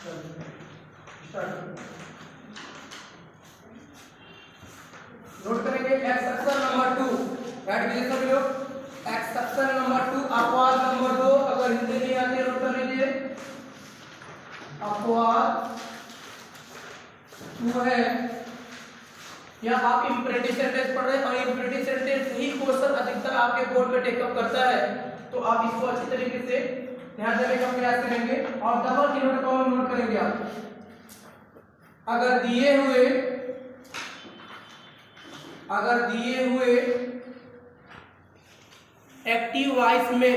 Note करेंगे exception number 2, right कीजिए सभी लोग। एक्सेप्शन नंबर 2, अपवाद नंबर 2, अगर हिंदी नहीं आती नोट कर लीजिए। अपवाद 2 है, या आप इंपरेटिव सेंटेंस पढ़ रहे हैं और इंपरेटिव सेंटेंस ही क्वेश्चन अधिकतर आपके बोर्ड में टेकअप करता है, तो आप इसको अच्छी तरीके से ध्यान देने का प्रयास करेंगे और डबल इन्वर्टेड कॉमा नोट करेंगे आप। अगर दिए हुए एक्टिव वॉइस में,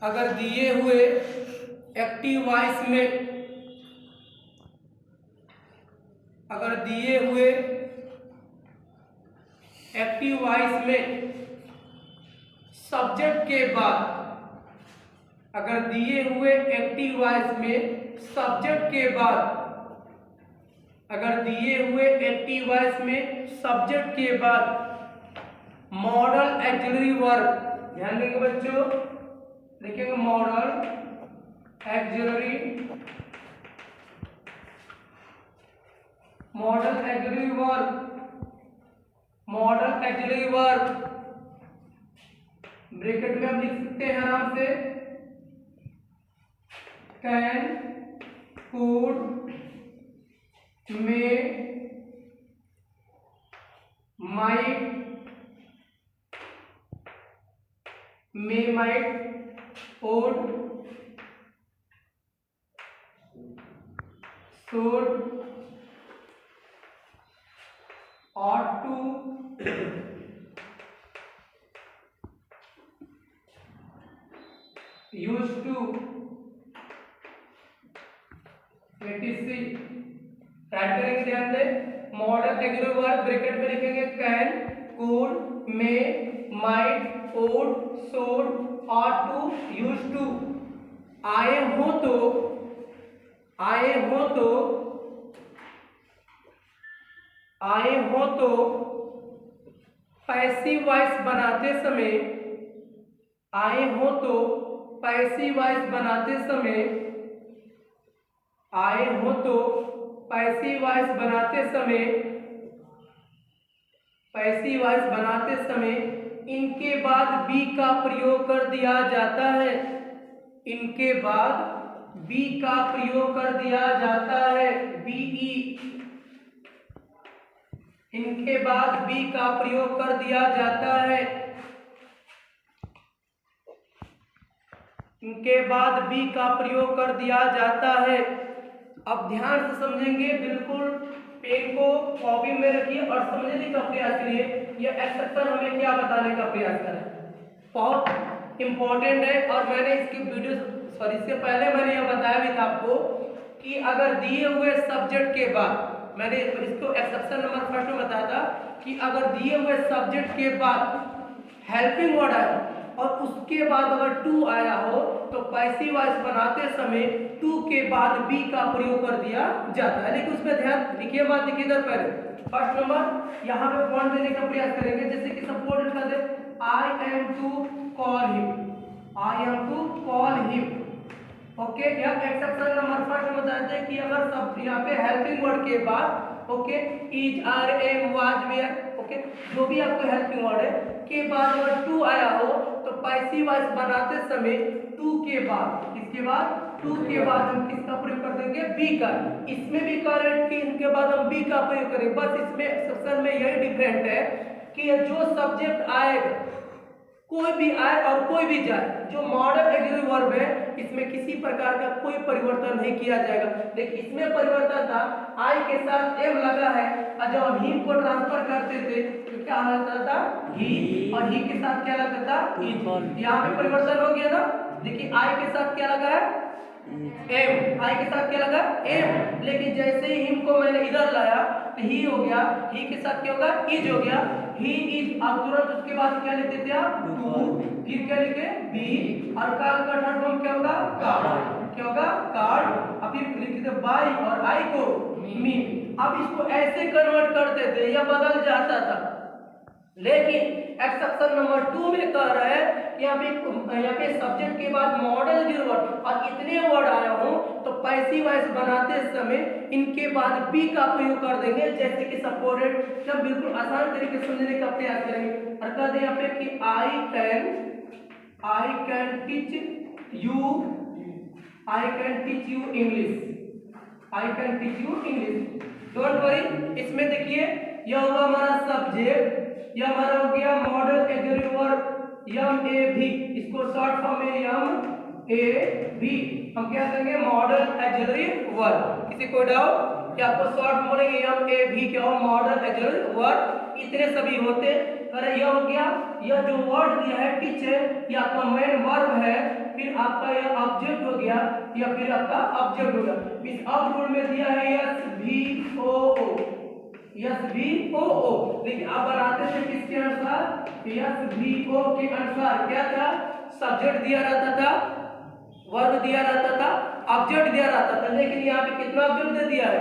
अगर दिए हुए एक्टिव वॉइस में, अगर दिए हुए एक्टिव वॉइस में सब्जेक्ट के बाद, अगर दिए हुए एक्टिव वॉइस में सब्जेक्ट के बाद, अगर दिए हुए एक्टिव वॉइस में सब्जेक्ट के बाद मॉडल एक्सिलरी वर्ब, ध्यान देंगे बच्चों, लिखेंगे model axillary, model axillary verb, model axillary verb bracket में हम लिख सकते हैं आराम से, can, could, may, might, may might, would, should, ought to, used to, etc। Right करेंगे, ध्यान दें, मॉडल एक्सिलरी वर्ब ब्रैकेट में लिखेंगे can, could, may, might, would, should, ought to, used to। आए हो तो, आए हो तो, आए हो तो पैसिव वॉइस बनाते समय, आए हो तो पैसिव वॉइस बनाते समय, आए हो तो पैसिव वॉइस बनाते समय, पैसिव वॉइस बनाते समय इनके बाद बी का प्रयोग कर दिया जाता है, इनके बाद बी का प्रयोग कर दिया जाता है, बीई, इनके बाद बी का प्रयोग कर दिया जाता है, इनके बाद बी का प्रयोग कर दिया जाता है। अब ध्यान से समझेंगे, बिल्कुल पेन को कॉपी में रखिए और समझने का प्रयास करिए यह एक्सेप्शन हमें क्या बताने का प्रयास करें, बहुत इंपॉर्टेंट है। और मैंने इसकी वीडियो इससे पहले मैंने यह बताया भी था आपको कि अगर दिए हुए सब्जेक्ट के बाद, मैंने इसको एक्सेप्शन नंबर फर्स्ट में बताया था कि अगर दिए हुए सब्जेक्ट के बाद हेल्पिंग वर्ड आया और उसके बाद अगर टू आया हो तो पैसिव वॉइस बनाते समय टू के बाद बी का प्रयोग कर दिया जाता है। लेकिन उसमें ध्यान देखिए, बात देखिए इधर पहले फर्स्ट नंबर यहाँ पे पॉइंट देने का प्रयास करेंगे, जैसे कि सपोज लिखा दे I am to call him, I am to call him, okay. यह एक्सेप्शन नंबर फर्स्ट में बताते हैं कि अगर सब यहाँ पे हेल्पिंग वर्ड के बाद okay is, are, am, was, were, okay जो भी आपको हेल्पिंग वर्ड है के बाद अगर टू आया हो तो पैसिव वॉइस बनाते समय टू के बाद, किसके बाद, टू के बाद हम किसका प्रयोग कर देंगे, बी का। इसमें भी कह रहे हैं कि इनके बाद हम बी का प्रयोग करें, बस इसमें एक्सेप्शन में यही डिफरेंट है कि जो सब्जेक्ट आएगा, कोई भी आए और कोई भी जाए, जो मॉडल एक्सिलरी वर्ब है इसमें किसी प्रकार का कोई परिवर्तन नहीं किया जाएगा। लेकिन इसमें परिवर्तन था, आई के साथ एम लगा है और जब हम हिम को ट्रांसफर करते थे तो क्या लगता था, ही, और ही के साथ क्या लगता था, इज। यहाँ पे परिवर्तन हो गया ना, देखिए आई के साथ क्या लगा है, एम, आई के साथ क्या लगा, एम। लेकिन जैसे ही हिम को मैंने इधर लाया तो ही हो गया, ही के साथ क्या होगा, इज हो गया, ही इज। अब तुरंत उसके बाद क्या लिखते थे आप, टू, फिर क्या लिखे, बी, और काल का थर्ड फॉर्म क्या होगा, कार्ड, क्या होगा, कार्ड, और फिर लिखते थे बाई और आई को मी। अब इसको ऐसे कन्वर्ट करते थे या बदल जाता था, लेकिन एक्सेप्शन नंबर 2 में कह रहा है यहाँ पे सब्जेक्ट के बाद मॉडल वर्ड और इतने वर्ड आया हो तो पैसिव वॉइस बनाते समय इनके बाद बी का प्रयोग कर देंगे, जैसे कि सपोर्टेड, जब बिल्कुल आसान तरीके से समझने का प्रयास करेंगे। और कह दें यहाँ पे कि I can teach you English, I can teach you English. Don't worry, इसमें देखिए यह हुआ हमारा सब्जेक्ट, यह हमारा हो गया मॉडल ऑक्सिलरी वर्ब MAV, इसको शॉर्ट फॉर्म में MAV हम क्या करेंगे, मॉडल ऑक्सिलरी वर्ब। किसी को डाउट कि आपको शॉर्ट में बोलेंगे MAV क्या हो, मॉडल ऑक्सिलरी वर्ब, इतने सभी होते। अरे यह हो गया, यह जो वर्ड दिया है टीच है, यह आपका मेन वर्ब है, फिर आपका यह ऑब्जेक्ट हो गया या फिर आपका ऑब्जेक्ट हो गया। इस अब रूल में दिया है SVOO, लेकिन आप बनाते थे किसके अनुसार, SVO के अनुसार। क्या था, सब्जेक्ट दिया रहता था, वर्ब दिया रहता था, ऑब्जेक्ट दिया रहता था, लेकिन यहाँ पे कितना ऑब्जेक्ट दे दिया है,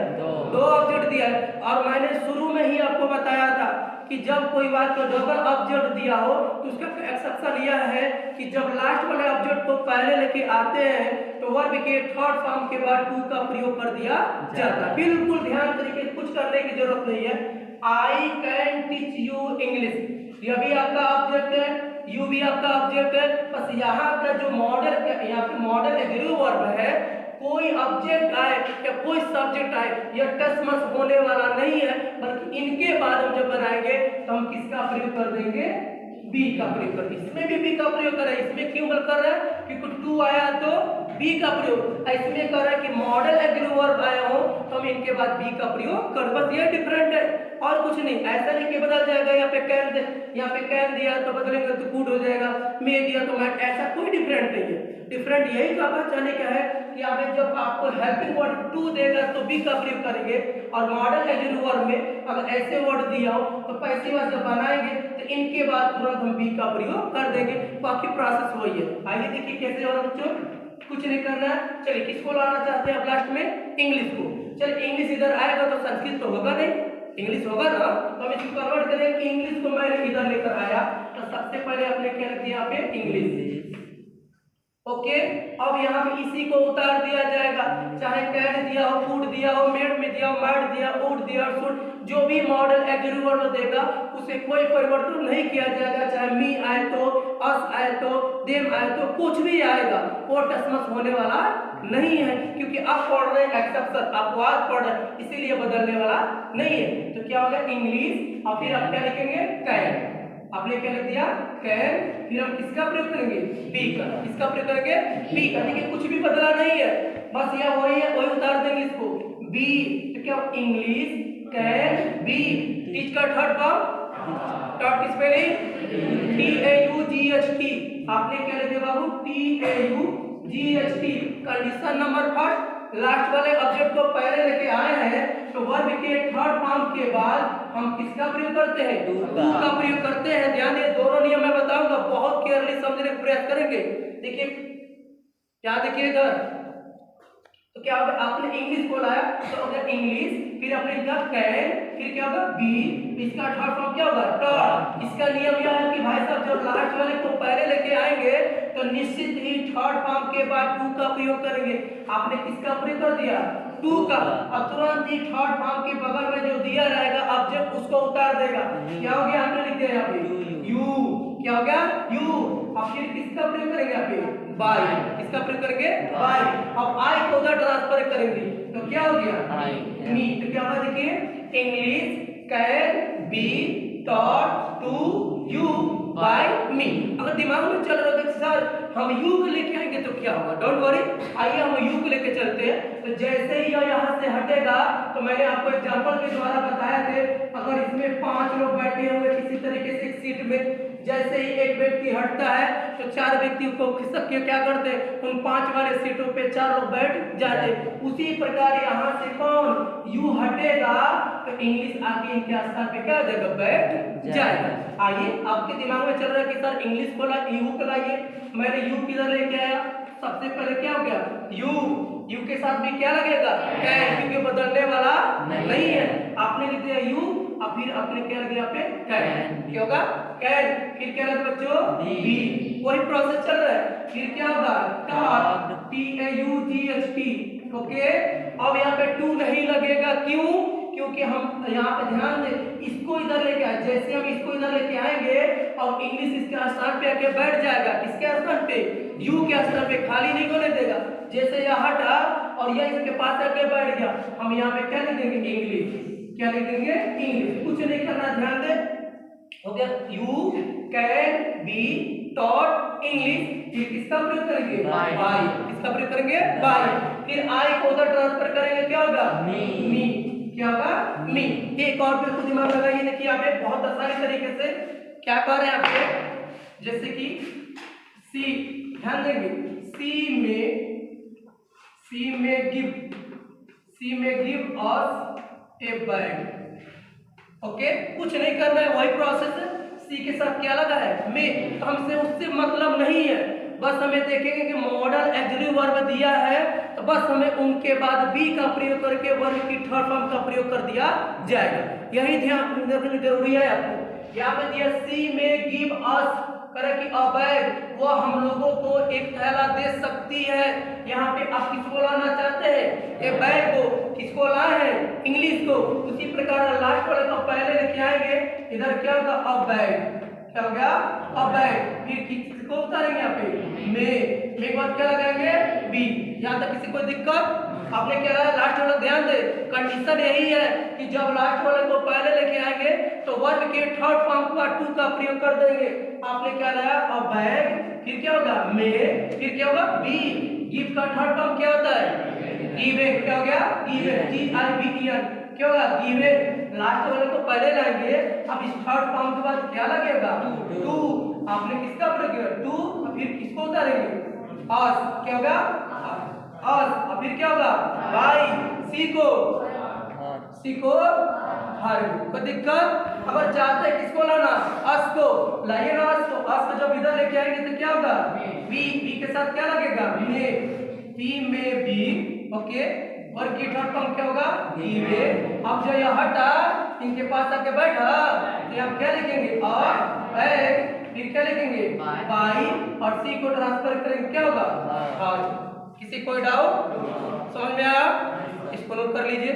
दो ऑब्जेक्ट दिया है। और मैंने शुरू में ही आपको बताया था कि जब कोई बात को डबल ऑब्जेक्ट दिया हो तो उसका एक्सेप्शन यह है कि जब लास्ट वाले ऑब्जेक्ट को पहले लेके आते हैं तो वर्ब के थर्ड फॉर्म के बाद टू का प्रयोग कर दिया जाता है। बिल्कुल ध्यान तरीके कुछ करने की जरूरत नहीं है। I can teach you English, यह भी आपका ऑब्जेक्ट है, यू भी आपका ऑब्जेक्ट है, बस यहाँ का जो मॉडल, यहाँ पे मॉडल ऑक्सिलरी वर्ब है, कोई ऑब्जेक्ट आए या कोई सब्जेक्ट आए, यह टचमस होने वाला नहीं है, बल्कि इनके बाद हम जब बनाएंगे तो हम किसका प्रयोग कर देंगे, बी का प्रयोग कर देंगे। इसमें भी बी का प्रयोग कर रहे हैं, इसमें क्यों कर रहे हैं, क्योंकि टू आया तो बी का प्रयोग, इसमें कर रहे हैं कि मॉडल ऑक्सिलरी वर्ब आया हो तो हम इनके बाद बी का प्रयोग कर, बस ये डिफरेंट है और कुछ नहीं। ऐसा नहीं कि बदल जाएगा, यहाँ पे कैन दिया तो बदलेंगे तो कूड हो जाएगा, मे दिया तो मैट, ऐसा कोई डिफरेंट नहीं है। डिफरेंट यही का पहचाने का है कि यहाँ पे जब आपको हेल्पिंग वर्ड टू देगा तो बी का प्रयोग करेंगे, और मॉडल ऑक्सिलरी वर्ब में अगर ऐसे वर्ड दिया हो तो पैसिव वॉइस जब बनाएंगे तो इनके बाद तुरंत हम बी का प्रयोग कर देंगे। बाकी प्रोसेस वही है। आइए देखिए कैसे हो रहा बच्चों, कुछ नहीं करना है। चलिए किसको लाना चाहते हैं आप लास्ट में, इंग्लिश को। चलिए इंग्लिश इधर आएगा तो संस्कृत तो होगा नहीं, इंग्लिश होगा ना, तो हम इसको कन्वर्ट करेंगे कि इंग्लिश को मैंने इधर लेकर आया तो सबसे पहले आपने क्या लिख दिया यहाँ पे, इंग्लिश। ओके, अब यहाँ पे इसी को उतार दिया जाएगा, चाहे कैन दिया हो, फूड दिया हो, मेड में दिया हो, मैड दिया, उड दिया, शुड, जो भी मॉडल ऑक्सिलरी वर्ब देगा उसे कोई परिवर्तन नहीं किया जाएगा, चाहे मी आए तो, अस आए तो, देम आए तो, कुछ भी आएगा वो टचमस होने वाला नहीं है, क्योंकि आप पढ़ रहे हैं एक्सेप्शन, आप आज पढ़ रहे हैं, इसीलिए बदलने वाला नहीं है। तो क्या होगा, इंग्लिश, और फिर आप क्या लिखेंगे, कैन। आपने क्या लिख दिया, कैन, फिर हम किसका प्रयोग करेंगे, बी का। किसका प्रयोग करेंगे, बी का। देखिए कुछ भी बदला नहीं है, बस यह वही है, वही उतार देंगे इसको, बी। तो क्या, इंग्लिश कैन बी। टीच का थर्ड फॉर्म, डॉट की स्पेलिंग TAUGHT। आपने क्या लिख दिया बाबू, TAUGHT। Condition number first, last वाले ऑब्जेक्ट को पहले लेके आए हैं तो वर्ब के थर्ड फॉर्म के बाद हम किसका प्रयोग करते हैं, टू का प्रयोग करते हैं। ध्यान दिए, दोनों नियम मैं बताऊंगा, बहुत केयरली समझने का प्रयास करेंगे। देखिए क्या, देखिए इधर तो क्या होगा, आपने इंग्लिश को लाया तो अगर इंग्लिश, फिर आपने लिखा कैन, फिर क्या होगा, बी, इसका थर्ड फॉर्म क्या होगा, टॉट। इसका नियम यह है कि भाई साहब जब लास्ट वाले को पहले लेके आएंगे तो निश्चित ही थर्ड फॉर्म के बाद टू का प्रयोग करेंगे। आपने किसका प्रयोग कर दिया, टू का, और तुरंत ही थर्ड फॉर्म के बगल में जो दिया रहेगा ऑब्जेक्ट उसको उतार देगा। क्या हो गया, हमने लिख दिया यहाँ पे यू। क्या हो गया, यू। अब फिर किसका प्रयोग करेंगे यहाँ पे, बाय। किसका प्रयोग करेंगे, बाय। अब आई को उधर ट्रांसफर करेंगे तो क्या हो गया, मी। तो क्या होगा, देखिए English can be taught to you by me. अगर दिमाग में चल रहा है सर हम यू को लेके आएंगे तो क्या होगा, डोंट वरी, आइए हम यू को लेके चलते हैं। तो जैसे ही यह यहाँ से हटेगा तो मैंने आपको एग्जांपल के द्वारा बताया थे, अगर इसमें 5 लोग बैठे हुए किसी तरीके से एक सीट में, जैसे ही एक व्यक्ति हटता है तो 4 व्यक्तियों को खिसक के क्या करते, उन 5 वाले सीटों पे 4 लोग बैठ जाते। उसी प्रकार यहाँ से कौन, यू हटेगा तो इंग्लिश आके इनके स्थान पे क्या जगह बैठ जाएगा। आइए, आपके दिमाग में चल रहा है कि सर इंग्लिश को यू को लाइए, मैंने यू किधर लेके आया, सबसे पहले क्या हो गया, यू के साथ भी क्या लगेगा, कैन, क्योंकि बदलने वाला नहीं है। आपने लिख दिया यू और फिर अपने क्या लगे यहाँ पे कैन, क्या होगा कैन, फिर क्या लगा बच्चों बी, वही प्रोसेस चल रहा है। फिर क्या होगा टॉट, TAUGHT, ओके। अब यहाँ पे टू नहीं लगेगा, क्यों? क्योंकि हम यहाँ पे ध्यान दें, इसको इधर लेके आए, जैसे हम इसको इधर लेके आएंगे और इंग्लिश इसके स्थान पे आके बैठ जाएगा, किसके स्थान पे, यू के स्थान पे, खाली नहीं होने देगा। जैसे यह हटा और यह इसके पास आके बैठ गया, हम यहाँ पे क्या लिखेंगे इंग्लिश, क्या लिखेंगे इंग्लिश, कुछ नहीं करना, ध्यान दे, हो गया। You can be taught English, फिर किसका प्रयोग करेंगे बाय, किसका प्रयोग करेंगे बाय, फिर आई को उधर ट्रांसफर करेंगे, क्या होगा मी, क्या होगा मी। एक और पे खुद दिमाग लगाइए, देखिए यहाँ पे बहुत आसानी तरीके से क्या कर रहे हैं यहाँ पे, जैसे कि सी, ध्यान देंगे, सी में गिव अस ए बैग, ओके, कुछ नहीं करना है, वही प्रोसेस है। सी के साथ क्या लगा है में, तो हमसे उससे मतलब नहीं है, बस हमें देखेंगे कि मॉडल ऑक्सिलरी वर्ब दिया है, तो बस हमें उनके बाद बी का प्रयोग करके वर्ब की थर्ड फॉर्म का प्रयोग कर दिया जाएगा, यही ध्यान रखना जरूरी है आपको। यहाँ पे दिया सी में गिव अस करे कि अ बैग, वो हम लोगों को एक थैला दे सकती है। यहाँ पे आप किसको लाना चाहते हैं, ए बैग को, किसको लाए हैं इंग्लिश को, उसी प्रकार लास्ट वाले को पहले लेके आएंगे, इधर क्या होगा अ बैग, क्या हो गया अ बैग, फिर किसको उतारेंगे यहाँ पे में के बाद क्या लगाएंगे बी। यहाँ तक किसी को दिक्कत, आपने क्या लगाया लास्ट वाला, ध्यान दे, कंडीशन यही है कि जब लास्ट वाले को पहले लेके आएंगे तो वर्ब के थर्ड फॉर्म का टू का प्रयोग कर देंगे। आपने क्या लाया अ बैग, फिर क्या होगा में, फिर क्या होगा बी, गिव का थर्ड फॉर्म क्या होता है गिवन, क्या हो गया गिवन, GIVEN, क्या होगा गिवन, लास्ट वाले को पहले लाएंगे, अब इस थर्ड फॉर्म के बाद क्या लगेगा टू, आपने किसका प्रयोग किया टू, फिर किसको उतारेंगे अस, क्या होगा अस, और फिर क्या होगा बाई, सी को हर, कोई दिक्कत? अगर चाहते हैं किसको लाना अस को, लाइए ना अस को, अस को जब इधर लेके आएंगे तो क्या होगा बी, बी के साथ क्या लगेगा में, सी में बी, ओके, और की थर्ड फॉर्म क्या होगा गिवन। अब जो यह हटा इनके पास आके बैठा, तो आप क्या लिखेंगे अ बैग, फिर क्या लिखेंगे बाई, और सी को ट्रांसफर करेंगे, क्या होगा हर। किसी कोई डाउट समझ में आया, इसको नोट कर लीजिए।